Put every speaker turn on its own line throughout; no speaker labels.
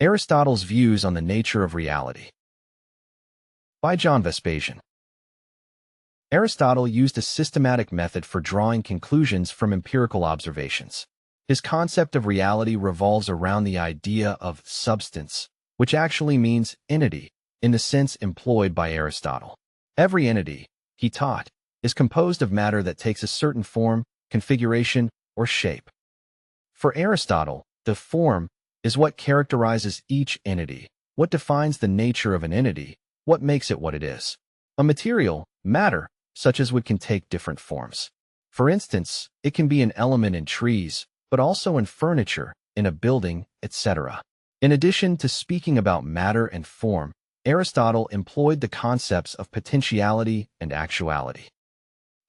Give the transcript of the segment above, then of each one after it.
Aristotle's Views on the Nature of Reality. By John Vespasian. Aristotle used a systematic method for drawing conclusions from empirical observations. His concept of reality revolves around the idea of substance, which actually means entity, in the sense employed by Aristotle. Every entity, he taught, is composed of matter that takes a certain form, configuration, or shape. For Aristotle, the form is what characterizes each entity, what defines the nature of an entity, what makes it what it is. A material, matter, such as wood can take different forms. For instance, it can be an element in trees, but also in furniture, in a building, etc. In addition to speaking about matter and form, Aristotle employed the concepts of potentiality and actuality.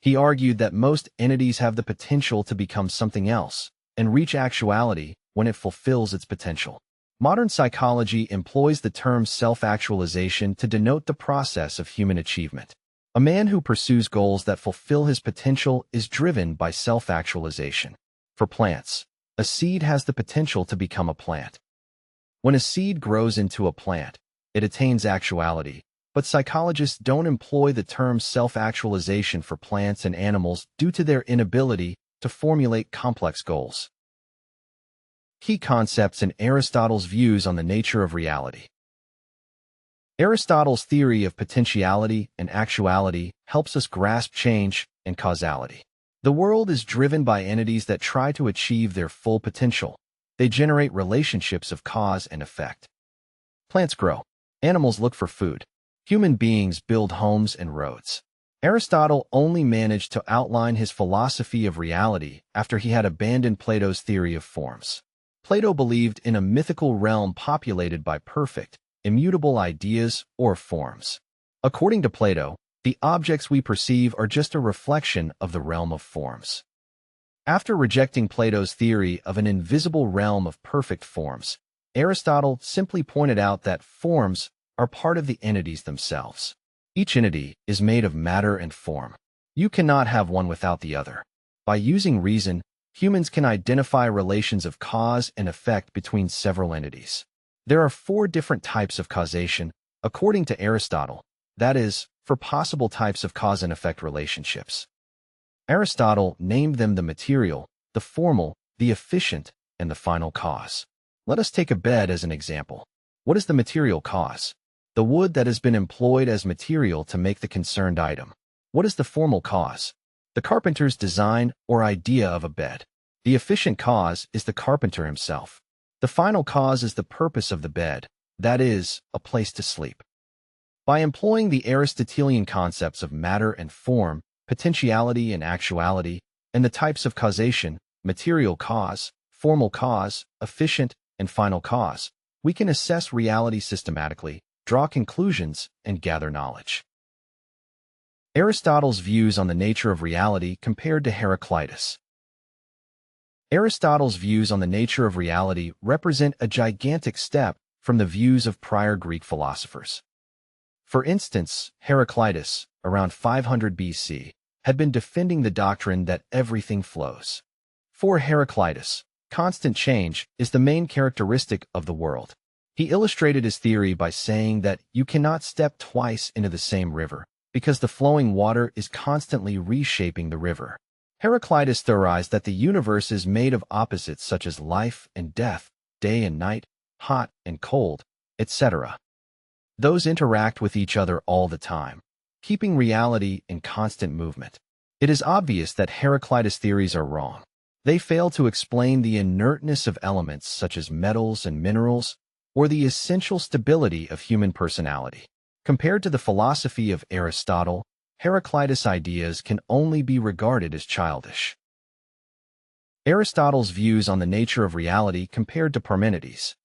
He argued that most entities have the potential to become something else and reach actuality when it fulfills its potential. Modern psychology employs the term self-actualization to denote the process of human achievement. A man who pursues goals that fulfill his potential is driven by self-actualization. For plants, a seed has the potential to become a plant. When a seed grows into a plant, it attains actuality, but psychologists don't employ the term self-actualization for plants and animals due to their inability to formulate complex goals. Key concepts in Aristotle's views on the nature of reality. Aristotle's theory of potentiality and actuality helps us grasp change and causality. The world is driven by entities that try to achieve their full potential. They generate relationships of cause and effect. Plants grow. Animals look for food. Human beings build homes and roads. Aristotle only managed to outline his philosophy of reality after he had abandoned Plato's theory of forms. Plato believed in a mythical realm populated by perfect, immutable ideas or forms. According to Plato, the objects we perceive are just a reflection of the realm of forms. After rejecting Plato's theory of an invisible realm of perfect forms, Aristotle simply pointed out that forms are part of the entities themselves. Each entity is made of matter and form. You cannot have one without the other. By using reason, humans can identify relations of cause and effect between several entities. There are 4 different types of causation, according to Aristotle, that is, for possible types of cause and effect relationships. Aristotle named them the material, the formal, the efficient, and the final cause. Let us take a bed as an example. What is the material cause? The wood that has been employed as material to make the concerned item. What is the formal cause? The carpenter's design or idea of a bed. The efficient cause is the carpenter himself. The final cause is the purpose of the bed, that is, a place to sleep. By employing the Aristotelian concepts of matter and form, potentiality and actuality, and the types of causation, material cause, formal cause, efficient, and final cause, we can assess reality systematically, draw conclusions, and gather knowledge. Aristotle's views on the nature of reality compared to Heraclitus. Aristotle's views on the nature of reality represent a gigantic step from the views of prior Greek philosophers. For instance, Heraclitus, around 500 BC, had been defending the doctrine that everything flows. For Heraclitus, constant change is the main characteristic of the world. He illustrated his theory by saying that you cannot step twice into the same river, because the flowing water is constantly reshaping the river. Heraclitus theorized that the universe is made of opposites such as life and death, day and night, hot and cold, etc. Those interact with each other all the time, keeping reality in constant movement. It is obvious that Heraclitus' theories are wrong. They fail to explain the inertness of elements such as metals and minerals, or the essential stability of human personality. Compared to the philosophy of Aristotle, Heraclitus' ideas can only be regarded as childish. Aristotle's views on the nature of reality compared to Parmenides.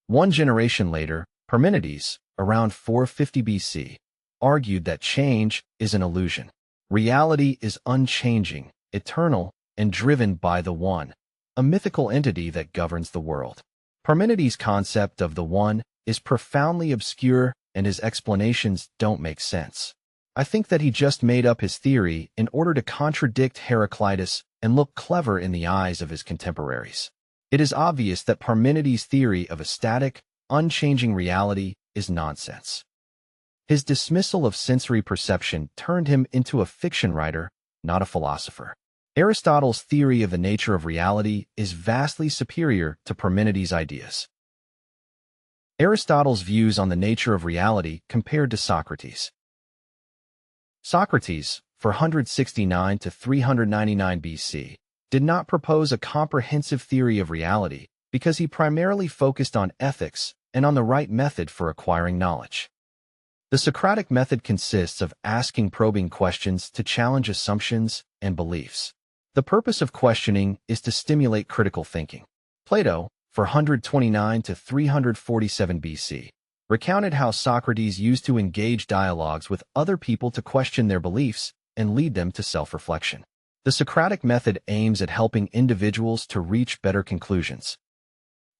1 generation later, Parmenides, around 450 BC, argued that change is an illusion. Reality is unchanging, eternal, and driven by the One, a mythical entity that governs the world. Parmenides' concept of the One is profoundly obscure and his explanations don't make sense. I think that he just made up his theory in order to contradict Heraclitus and look clever in the eyes of his contemporaries. It is obvious that Parmenides' theory of a static, unchanging reality is nonsense. His dismissal of sensory perception turned him into a fiction writer, not a philosopher. Aristotle's theory of the nature of reality is vastly superior to Parmenides' ideas. Aristotle's views on the nature of reality compared to Socrates. Socrates, 469 to 399 BC, did not propose a comprehensive theory of reality because he primarily focused on ethics and on the right method for acquiring knowledge. The Socratic method consists of asking probing questions to challenge assumptions and beliefs. The purpose of questioning is to stimulate critical thinking. Plato, 429 to 347 BC, recounted how Socrates used to engage dialogues with other people to question their beliefs and lead them to self-reflection. The Socratic method aims at helping individuals to reach better conclusions.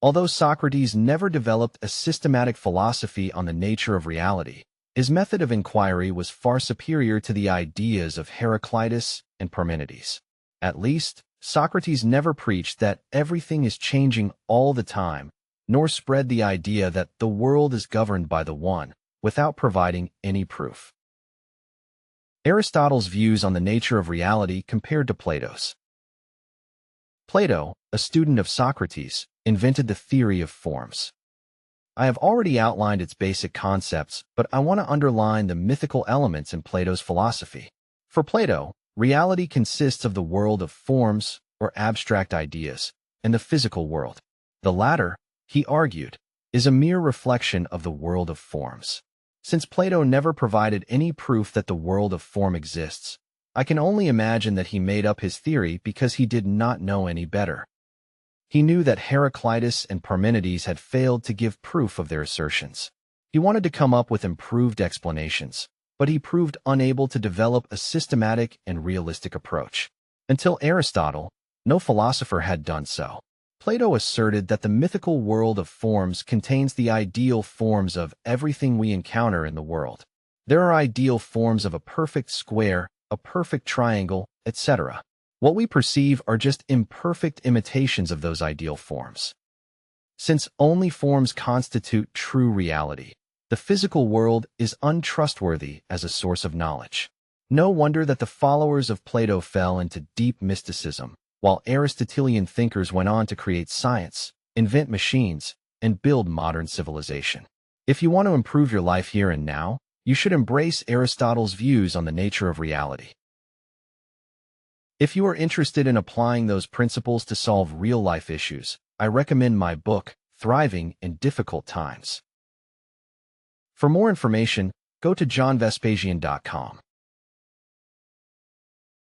Although Socrates never developed a systematic philosophy on the nature of reality, his method of inquiry was far superior to the ideas of Heraclitus and Parmenides. At least, Socrates never preached that everything is changing all the time, nor spread the idea that the world is governed by the One, without providing any proof. Aristotle's views on the nature of reality compared to Plato's. Plato, a student of Socrates, invented the theory of forms. I have already outlined its basic concepts, but I want to underline the mythical elements in Plato's philosophy. For Plato, reality consists of the world of forms, or abstract ideas, and the physical world. The latter, he argued, is a mere reflection of the world of forms. Since Plato never provided any proof that the world of form exists, I can only imagine that he made up his theory because he did not know any better. He knew that Heraclitus and Parmenides had failed to give proof of their assertions. He wanted to come up with improved explanations, but he proved unable to develop a systematic and realistic approach. Until Aristotle, no philosopher had done so. Plato asserted that the mythical world of forms contains the ideal forms of everything we encounter in the world. There are ideal forms of a perfect square, a perfect triangle, etc. What we perceive are just imperfect imitations of those ideal forms. Since only forms constitute true reality, the physical world is untrustworthy as a source of knowledge. No wonder that the followers of Plato fell into deep mysticism, while Aristotelian thinkers went on to create science, invent machines, and build modern civilization. If you want to improve your life here and now, you should embrace Aristotle's views on the nature of reality. If you are interested in applying those principles to solve real-life issues, I recommend my book, Thriving in Difficult Times. For more information, go to johnvespasian.com.